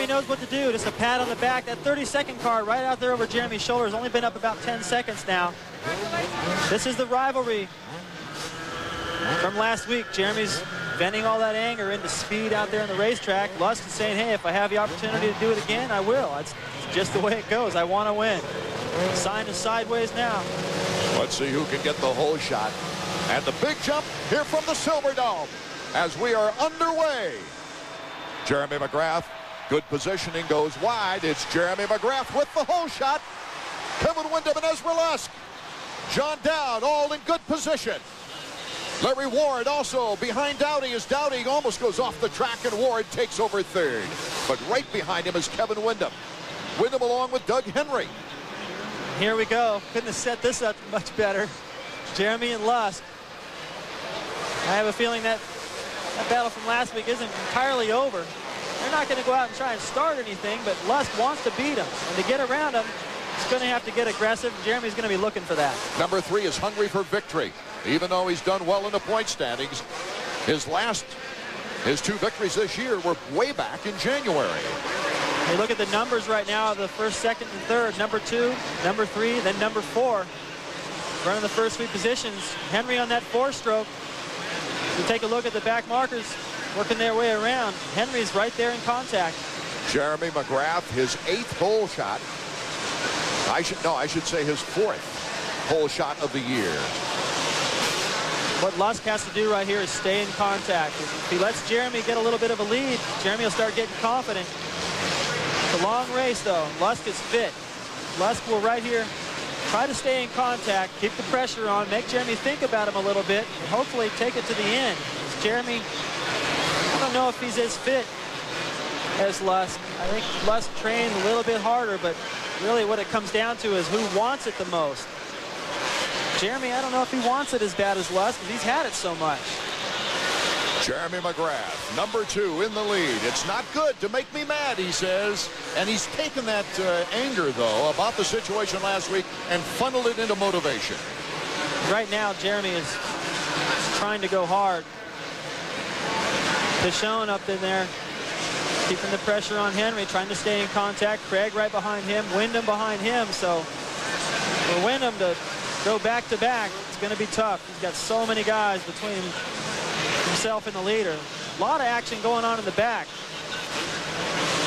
knows what to do. Just a pat on the back. That 30-second card right out there over Jeremy's shoulder has only been up about 10 seconds now. This is the rivalry from last week. Jeremy's venting all that anger into speed out there on the racetrack. Lusk is saying, hey, if I have the opportunity to do it again, I will. It's just the way it goes. I want to win. Sign is sideways now. Let's see who can get the whole shot. And the big jump here from the Silverdome as we are underway. Jeremy McGrath, good positioning, goes wide. It's Jeremy McGrath with the whole shot. Kevin Windham and Ezra Lusk. John Dowd all in good position. Larry Ward also behind Dowdy as Dowdy almost goes off the track and Ward takes over third. But right behind him is Kevin Windham. Windham along with Doug Henry. Here we go. Couldn't have set this up much better. Jeremy and Lusk. I have a feeling that battle from last week isn't entirely over. They're not going to go out and try and start anything, but Lusk wants to beat him. And to get around him, he's going to have to get aggressive. Jeremy's going to be looking for that. Number 3 is hungry for victory. Even though he's done well in the point standings, his 2 victories this year were way back in January. You look at the numbers right now of the first, second, and third. Number 2, number 3, then number 4. Running the first 3 positions. Henry on that 4-stroke. You take a look at the back markers working their way around. Henry's right there in contact. Jeremy McGrath, his 8th hole shot. I should say his 4th hole shot of the year. What Lusk has to do right here is stay in contact. If he lets Jeremy get a little bit of a lead, Jeremy will start getting confident. It's a long race, though. Lusk is fit. Lusk will right here try to stay in contact, keep the pressure on, make Jeremy think about him a little bit, and hopefully take it to the end. Jeremy, I don't know if he's as fit as Lusk. I think Lusk trained a little bit harder, but really what it comes down to is who wants it the most. Jeremy, I don't know if he wants it as bad as Lusk, because he's had it so much. Jeremy McGrath, number 2 in the lead. It's not good to make me mad, he says. And he's taken that anger, though, about the situation last week and funneled it into motivation. Right now, Jeremy is trying to go hard. Pichon up in there, keeping the pressure on Henry, trying to stay in contact. Craig right behind him, Windham behind him. So for Windham to go back-to-back, it's going to be tough. He's got so many guys between himself and the leader. A lot of action going on in the back.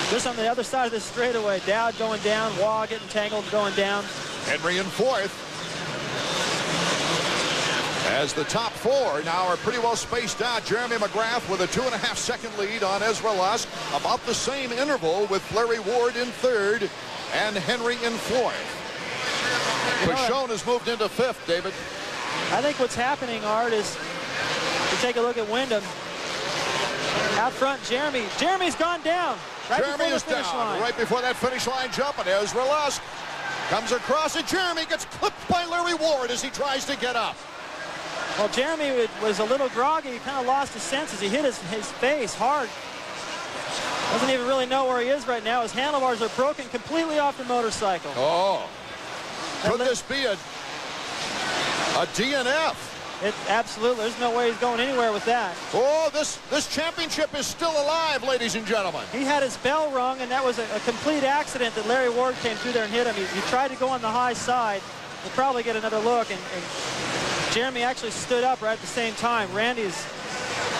Just on the other side of this straightaway, Dowd going down, Waugh getting tangled, going down. Henry in 4th. As the top 4 now are pretty well spaced out. Jeremy McGrath with a 2.5-second lead on Ezra Lusk. About the same interval with Larry Ward in 3rd and Henry in 4th. Pichon has moved into 5th, David. I think what's happening, Art, is to take a look at Windham. Out front, Jeremy's gone down. Jeremy is down right before that finish line jump, and Ezra Lusk comes across it. Jeremy gets clipped by Larry Ward as he tries to get up. Well, Jeremy was a little groggy. He kind of lost his senses. He hit his face hard. Doesn't even really know where he is right now. His handlebars are broken completely off the motorcycle. Oh. Could this be a DNF? Absolutely. There's no way he's going anywhere with that. Oh, this championship is still alive, ladies and gentlemen. He had his bell rung, and that was a complete accident that Larry Ward came through there and hit him. He tried to go on the high side. He'll probably get another look, and Jeremy actually stood up right at the same time. Randy's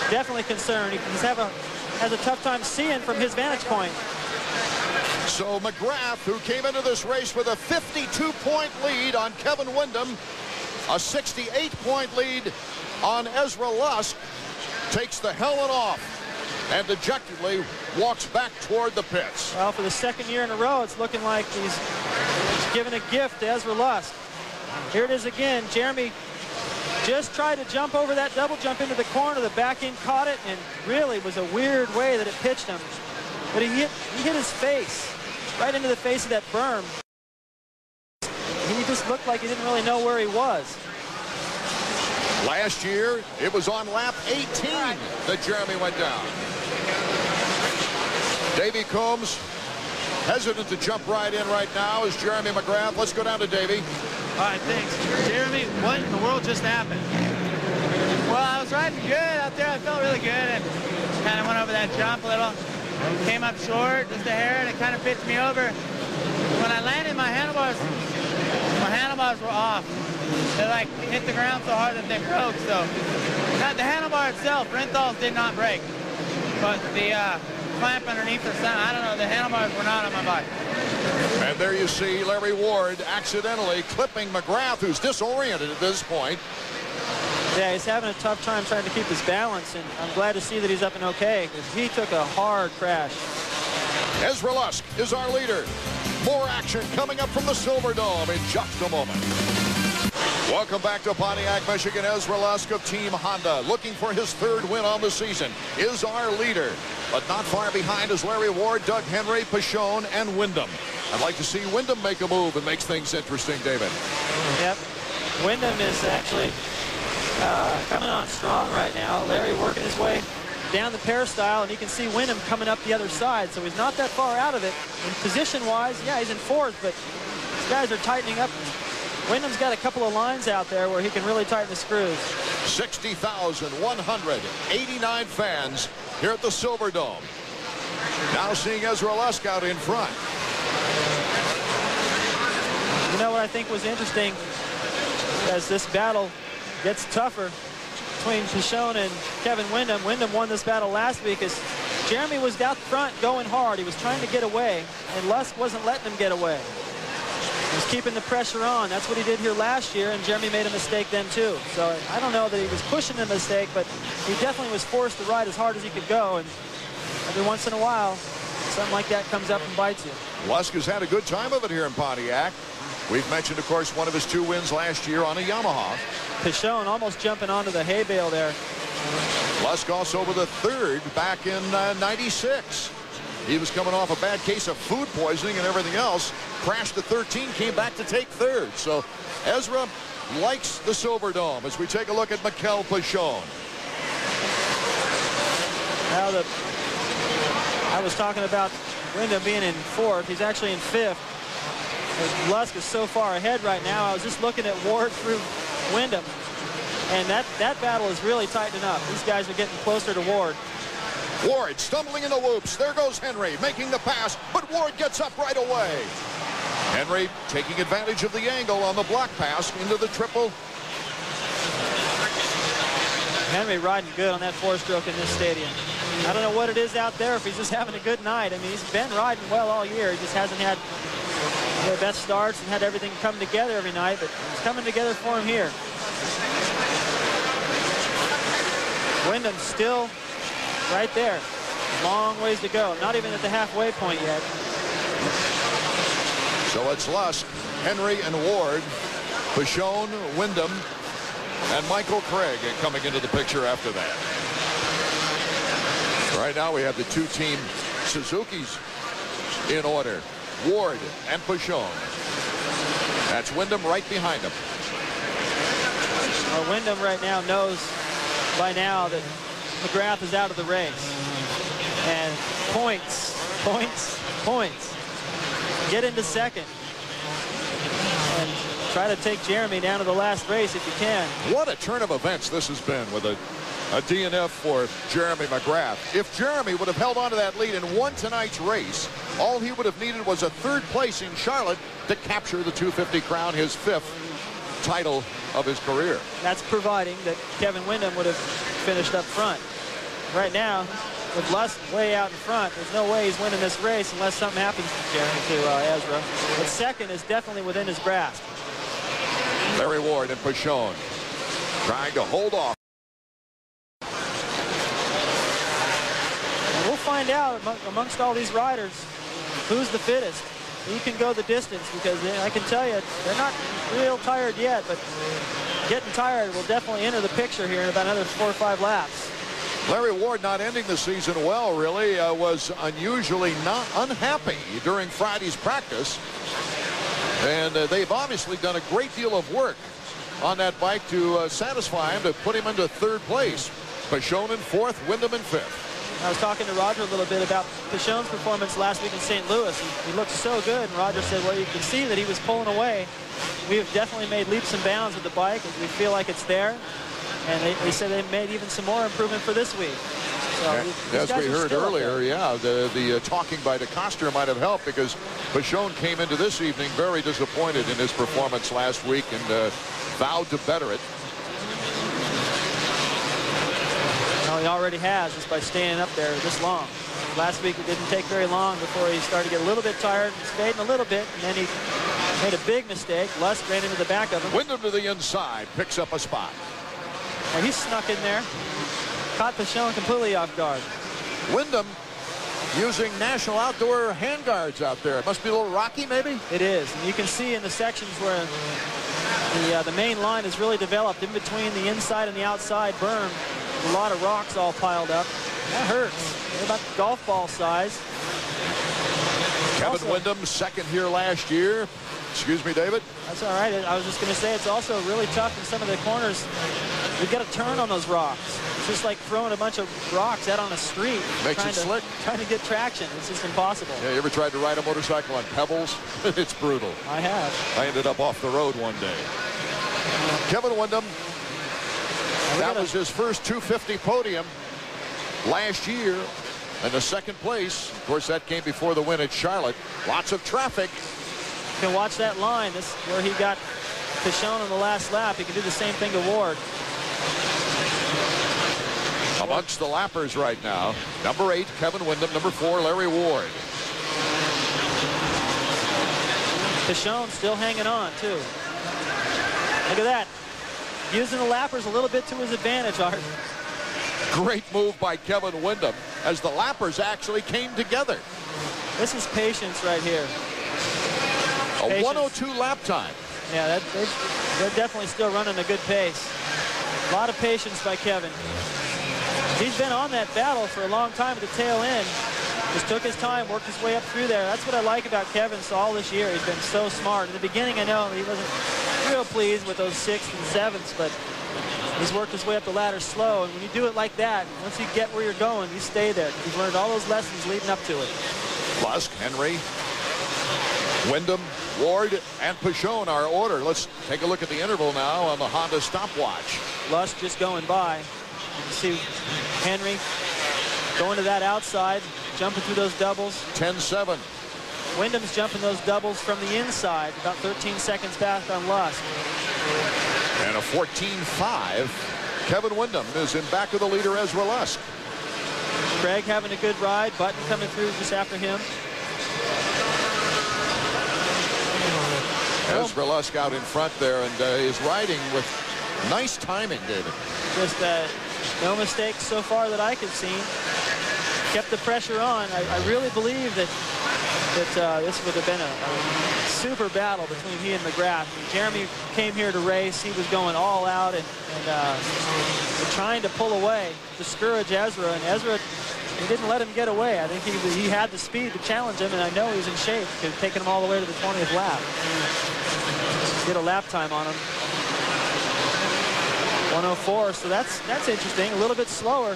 definitely concerned. He has a tough time seeing from his vantage point. So McGrath, who came into this race with a 52-point lead on Kevin Windham, a 68-point lead on Ezra Lusk, takes the helmet off and dejectedly walks back toward the pits. Well, for the 2nd year in a row, it's looking like he's giving a gift to Ezra Lusk. Here it is again. Jeremy just tried to jump over that double jump into the corner. The back end caught it, and really was a weird way that it pitched him. But he hit his face right into the face of that berm. He just looked like he didn't really know where he was. Last year, it was on lap 18 that Jeremy went down. Davey Combs, hesitant to jump right in right now, is Jeremy McGrath. Let's go down to Davey. All right, thanks. Jeremy, what in the world just happened? Well, I was riding good out there. I felt really good and kind of went over that jump a little. came up short, just a hair, and it kind of pitched me over. When I landed, my handlebars were off. They like hit the ground so hard that they broke. So the handlebar itself, Renthal's did not break, but the clamp underneath the sun, I don't know, the handlebars were not on my bike. And there you see Larry Ward accidentally clipping McGrath, who's disoriented at this point. Yeah, he's having a tough time trying to keep his balance, and I'm glad to see that he's up and okay, because he took a hard crash. Ezra Lusk is our leader. More action coming up from the Silverdome in just a moment. Welcome back to Pontiac, Michigan. Ezra Lusk of Team Honda, looking for his third win on the season, is our leader. But not far behind is Larry Ward, Doug Henry, Pichon, and Wyndham. I'd like to see Wyndham make a move. It makes things interesting, David. Yep. Wyndham is actually coming on strong right now. Larry working his way down the peristyle, and you can see Wyndham coming up the other side, so he's not that far out of it. And position-wise, yeah, he's in fourth, but these guys are tightening up. Wyndham's got a couple of lines out there where he can really tighten the screws. 60,189 fans here at the Silverdome. Now seeing Ezra Lusk out in front. You know what I think was interesting as this battle gets tougher between Pichon and Kevin Wyndham. Wyndham won this battle last week as Jeremy was out front going hard. He was trying to get away, and Lusk wasn't letting him get away. He was keeping the pressure on. That's what he did here last year, and Jeremy made a mistake then too. So I don't know that he was pushing a mistake, but he definitely was forced to ride as hard as he could go, and every once in a while, something like that comes up and bites you. Lusk has had a good time of it here in Pontiac. We've mentioned, of course, one of his 2 wins last year on a Yamaha. Pichon almost jumping onto the hay bale there. Lusk also with a third back in '96. He was coming off a bad case of food poisoning and everything else. Crashed to 13, came back to take third. So Ezra likes the Silverdome as we take a look at Mikel Pichon. Now I was talking about Wyndham being in fourth. He's actually in fifth. Lusk is so far ahead right now. I was just looking at Ward through Wyndham, and that battle is really tightening up. These guys are getting closer to Ward. Ward stumbling in the whoops. There goes Henry making the pass, but Ward gets up right away. Henry taking advantage of the angle on the block pass into the triple. Henry riding good on that 4-stroke in this stadium. I don't know what it is out there, if he's just having a good night. I mean, he's been riding well all year. He just hasn't had the best starts and had everything come together every night, but it's coming together for him here. Wyndham still right there. Long ways to go. Not even at the halfway point yet. So it's Lusk, Henry, and Ward. Pichon, Wyndham, and Michael Craig coming into the picture after that. Right now we have the 2-team Suzukis in order. Ward and Pichon. That's Wyndham right behind him. Well, Wyndham right now knows by now that McGrath is out of the race. And points. Get into second. And try to take Jeremy down to the last race if you can. What a turn of events this has been with a DNF for Jeremy McGrath. If Jeremy would have held on to that lead and won tonight's race, all he would have needed was a 3rd place in Charlotte to capture the 250 crown, his 5th title of his career. That's providing that Kevin Wyndham would have finished up front. Right now, with Lusk way out in front, there's no way he's winning this race unless something happens to Ezra. But second is definitely within his grasp. Larry Ward and Pichon trying to hold off. And we'll find out amongst all these riders who's the fittest, who can go the distance, because I can tell you they're not real tired yet, but getting tired will definitely enter the picture here in about another 4 or 5 laps. Larry Ward not ending the season well, really, was unusually not unhappy during Friday's practice. And they've obviously done a great deal of work on that bike to satisfy him, to put him into 3rd place. Pichon in 4th, Wyndham in 5th. I was talking to Roger a little bit about Pichon's performance last week in St. Louis. He looked so good, and Roger said, well, you can see that he was pulling away. We have definitely made leaps and bounds with the bike, and we feel like it's there. And they said they made even some more improvement for this week. So as we heard earlier, the talking by DeCoster might have helped, because Pichon came into this evening very disappointed in his performance last week and vowed to better it. No, he already has, just by staying up there this long. Last week it didn't take very long before he started to get a little bit tired, and stayed in a little bit, and then he made a big mistake. Lusk ran into the back of him. Wyndham to the inside, picks up a spot. And he snuck in there, caught Pichon completely off guard. Wyndham using National Outdoor handguards out there. It must be a little rocky, maybe? It is, and you can see in the sections where the main line is really developed, in between the inside and the outside berm, a lot of rocks all piled up. That hurts. They're about golf ball size. Kevin Wyndham, second here last year. Excuse me, David. That's all right. I was just going to say, it's also really tough in some of the corners. You've got to turn on those rocks. It's just like throwing a bunch of rocks out on a street. Makes it slick. Trying to get traction. It's just impossible. Yeah, you ever tried to ride a motorcycle on pebbles? It's brutal. I have. I ended up off the road one day. Kevin Wyndham, that was his first 250 podium last year, and the second place. Of course, that came before the win at Charlotte. Lots of traffic. You can watch that line. This where he got Pichon on the last lap. He can do the same thing to Ward. Amongst the lappers right now, number 8, Kevin Wyndham, number 4, Larry Ward. Pichon still hanging on, too. Look at that. Using the lappers a little bit to his advantage, Art. Great move by Kevin Wyndham as the lappers actually came together. This is patience right here. A 102 lap time. Yeah, they're definitely still running a good pace. A lot of patience by Kevin. He's been on that battle for a long time at the tail end. Just took his time, worked his way up through there. That's what I like about Kevin. So all this year, he's been so smart. In the beginning, I know he wasn't real pleased with those 6th and 7ths, but he's worked his way up the ladder slow. And when you do it like that, once you get where you're going, you stay there. He's learned all those lessons leading up to it. Lusk, Henry, Wyndham, Ward, and Pichon are order. Let's take a look at the interval now on the Honda stopwatch. Lusk just going by. You can see Henry going to that outside, jumping through those doubles. 10-7. Wyndham's jumping those doubles from the inside, about 13 seconds back on Lusk. And a 14-5. Kevin Wyndham is in back of the leader, Ezra Lusk. Craig having a good ride. Button coming through just after him. Ezra Lusk out in front there, and is riding with nice timing, David. Just no mistakes so far that I could see. Kept the pressure on. I really believe that this would have been a super battle between he and McGrath. I mean, Jeremy came here to race. He was going all out and trying to pull away, discourage Ezra. And Ezra, he didn't let him get away. I think he had the speed to challenge him, and I know he's in shape to taking him all the way to the 20th lap. Get a lap time on him. 104, so that's interesting. A little bit slower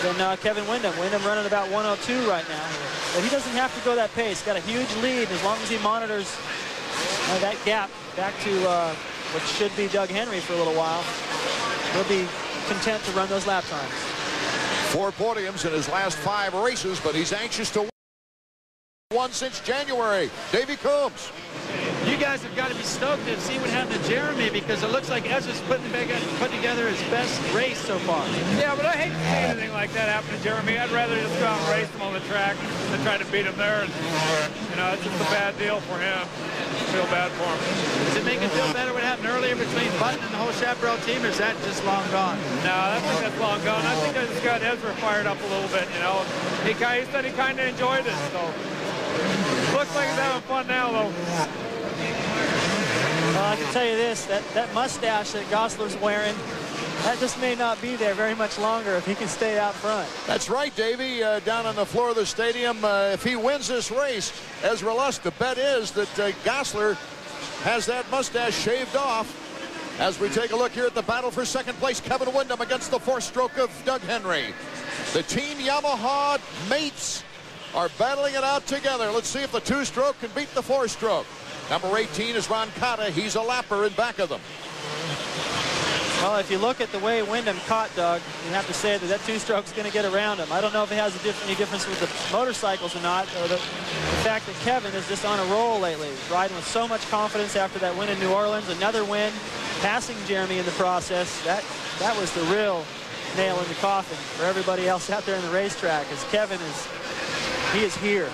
than Kevin Wyndham. Wyndham running about 102 right now. But he doesn't have to go that pace. Got a huge lead as long as he monitors that gap back to what should be Doug Henry for a little while. He'll be content to run those lap times. 4 podiums in his last 5 races, but he's anxious to win since January. Davey Combs. You guys have got to be stoked to see what happened to Jeremy, because it looks like Ezra's put together his best race so far. Yeah, but I hate to see anything like that happen to Jeremy. I'd rather just go out and race him on the track than try to beat him there. And, you know, it's just a bad deal for him. I feel bad for him. Does it make it feel better what happened earlier between Button and the whole Chaparral team, or is that just long gone? No, I think that's long gone. I think I just got Ezra fired up a little bit, you know. He said he kind of enjoyed it, so. Looks like he's having fun now, though. Well, I can tell you this, that mustache that Gosler's wearing, that just may not be there very much longer if he can stay out front. That's right, Davey. Down on the floor of the stadium, if he wins this race, Ezra Lusk, the bet is that Gosler has that mustache shaved off. As we take a look here at the battle for second place, Kevin Wyndham against the 4-stroke of Doug Henry. The Team Yamaha mates are battling it out together. Let's see if the 2-stroke can beat the 4-stroke. Number 18 is Ron Cotta. He's a lapper in back of them. Well, if you look at the way Wyndham caught Doug, you have to say that two-stroke's going to get around him. I don't know if it has any difference with the motorcycles or not, or the fact that Kevin is just on a roll lately, riding with so much confidence after that win in New Orleans, another win, passing Jeremy in the process. That was the real nail in the coffin for everybody else out there in the racetrack, as Kevin is here.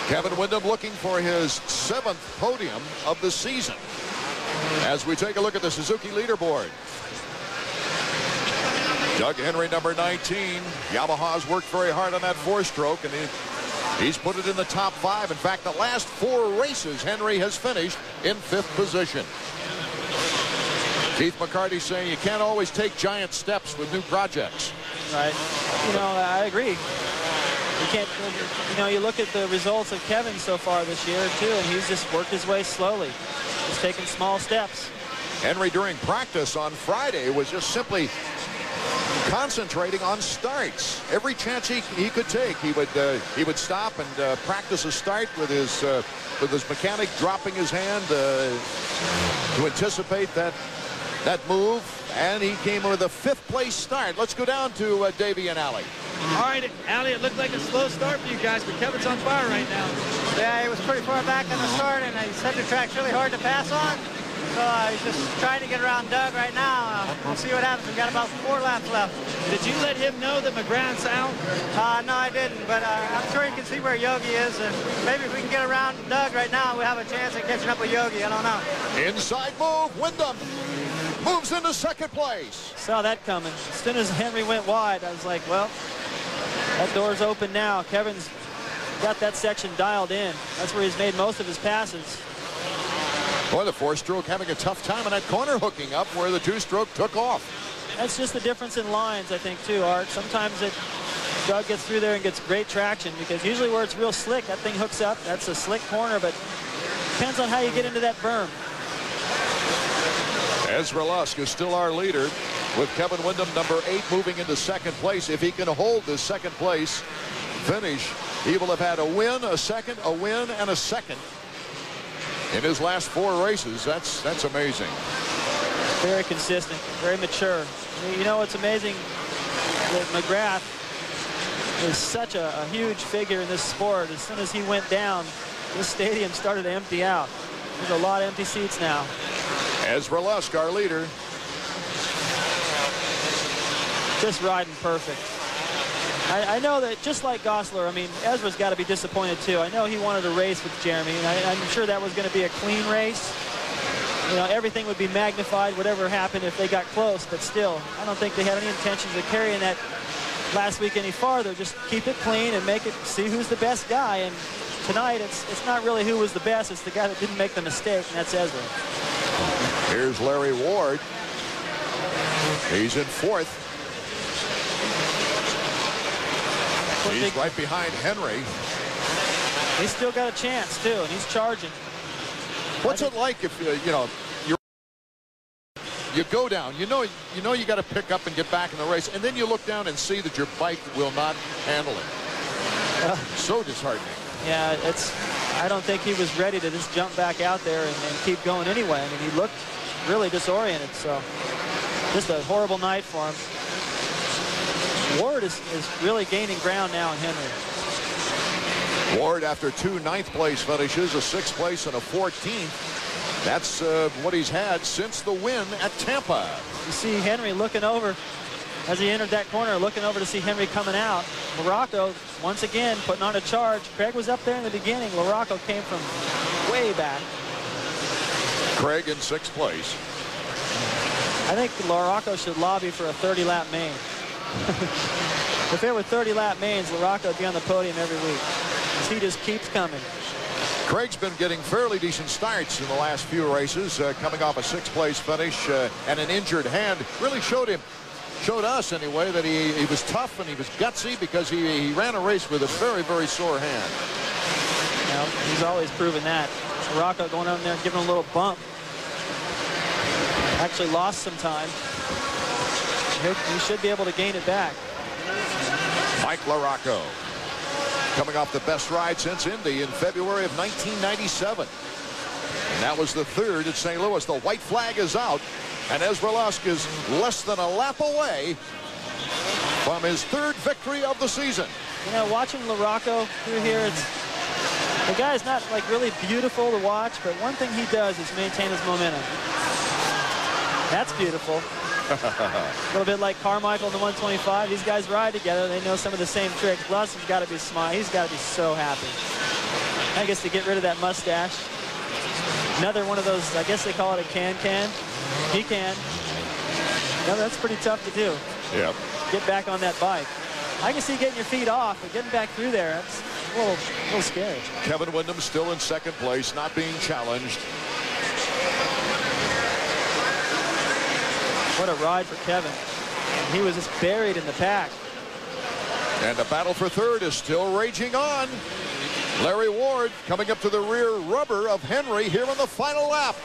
Kevin Wyndham looking for his 7th podium of the season. As we take a look at the Suzuki leaderboard. Doug Henry, number 19. Yamaha's worked very hard on that 4-stroke, and he's put it in the top 5. In fact, the last 4 races, Henry has finished in 5th position. Keith McCarty saying you can't always take giant steps with new projects. Right. You know, I agree. You can't, you know, you look at the results of Kevin so far this year, too, and he's just worked his way slowly. He's taking small steps. Henry, during practice on Friday, was just simply concentrating on starts. Every chance he could take, he would stop and practice a start with his mechanic dropping his hand to anticipate that move, and he came with a 5th place start. Let's go down to Davey and Allie. All right, Allie, it looked like a slow start for you guys, but Kevin's on fire right now. Yeah, he was pretty far back on the start, and he said the track's really hard to pass on. So he's just trying to get around Doug right now. We'll see what happens. We've got about 4 laps left. Did you let him know that McGrath's out? No, I didn't, but I'm sure he can see where Yogi is, and maybe if we can get around Doug right now, we have a chance at catching up with Yogi. I don't know. Inside move, Wyndham moves into 2nd place. Saw that coming. As soon as Henry went wide, I was like, well, that door's open now. Kevin's got that section dialed in. That's where he's made most of his passes. Boy, the 4-stroke having a tough time in that corner hooking up where the 2-stroke took off. That's just the difference in lines, I think, too, Art. Sometimes Doug gets through there and gets great traction, because usually where it's real slick, that thing hooks up. That's a slick corner, but depends on how you get into that berm. Ezra Lusk is still our leader, with Kevin Wyndham, number 8, moving into 2nd place. If he can hold this 2nd place finish, he will have had a win, a second, a win, and a second in his last 4 races. That's amazing. Very consistent, very mature. You know, it's amazing that McGrath is such a huge figure in this sport. As soon as he went down, this stadium started to empty out. There's a lot of empty seats now. Ezra Lusk, our leader. Just riding perfect. I know that just like Gosler, I mean, Ezra's got to be disappointed too. I know he wanted to race with Jeremy, and I'm sure that was going to be a clean race. You know, everything would be magnified, whatever happened if they got close, but still, I don't think they had any intentions of carrying that last week any farther. Just keep it clean and make it, see who's the best guy. And tonight, it's not really who was the best, it's the guy that didn't make the mistake, and that's Ezra. Here's Larry Ward. He's in 4th. He's right behind Henry. He's still got a chance, too, and he's charging. What's it like if, you know, you go down, you know you got to pick up and get back in the race, and then you look down and see that your bike will not handle it. So disheartening. Yeah, I don't think he was ready to just jump back out there and keep going anyway. I mean, he looked really disoriented, so just a horrible night for him. Ward is really gaining ground now in Henry. Ward, after 2 9th-place finishes, a 6th place and a 14th. That's what he's had since the win at Tampa. You see Henry looking over as he entered that corner, looking over to see Henry coming out. Morocco, once again, putting on a charge. Craig was up there in the beginning. Morocco came from way back. Craig in 6th place. I think Morocco should lobby for a 30-lap main. If there were 30-lap mains, Morocco would be on the podium every week. He just keeps coming. Craig's been getting fairly decent starts in the last few races, coming off a 6th-place finish and an injured hand. Really showed us anyway, that he was tough and he was gutsy, because he ran a race with a very, very sore hand. Well, he's always proven that. Morocco going on there and giving him a little bump. Actually lost some time. He should be able to gain it back. Mike LaRocco, coming off the best ride since Indy in February of 1997. And that was the 3rd at St. Louis. The white flag is out. And Ezra Lusk is less than a lap away from his 3rd victory of the season. You know, watching LaRocco through here, the guy's not like really beautiful to watch, but one thing he does is maintain his momentum. That's beautiful. A little bit like Carmichael in the 125. These guys ride together. They know some of the same tricks. Lusk has got to be smiling. He's got to be so happy. I guess to get rid of that mustache. Another one of those, I guess they call it a can-can. He can. No, that's pretty tough to do. Yeah. Get back on that bike. I can see getting your feet off, but getting back through there, that's a little scary. Kevin Windham still in 2nd place, not being challenged. What a ride for Kevin. And he was just buried in the pack. And the battle for 3rd is still raging on. Larry Ward coming up to the rear rubber of Henry here in the final lap.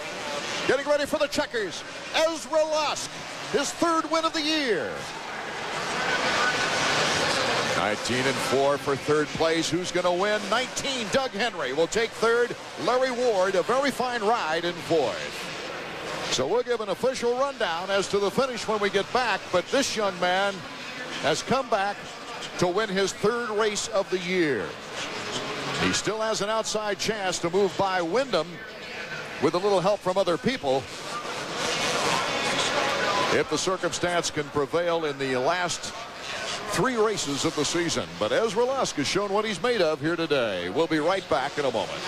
Getting ready for the checkers. Ezra Lusk, his 3rd win of the year. 19-4 for 3rd place. Who's going to win? 19. Doug Henry will take 3rd. Larry Ward, a very fine ride in 4th. So we'll give an official rundown as to the finish when we get back. But this young man has come back to win his 3rd race of the year. He still has an outside chance to move by Windham with a little help from other people, if the circumstance can prevail in the last 3 races of the season. But Ezra Lusk has shown what he's made of here today. We'll be right back in a moment.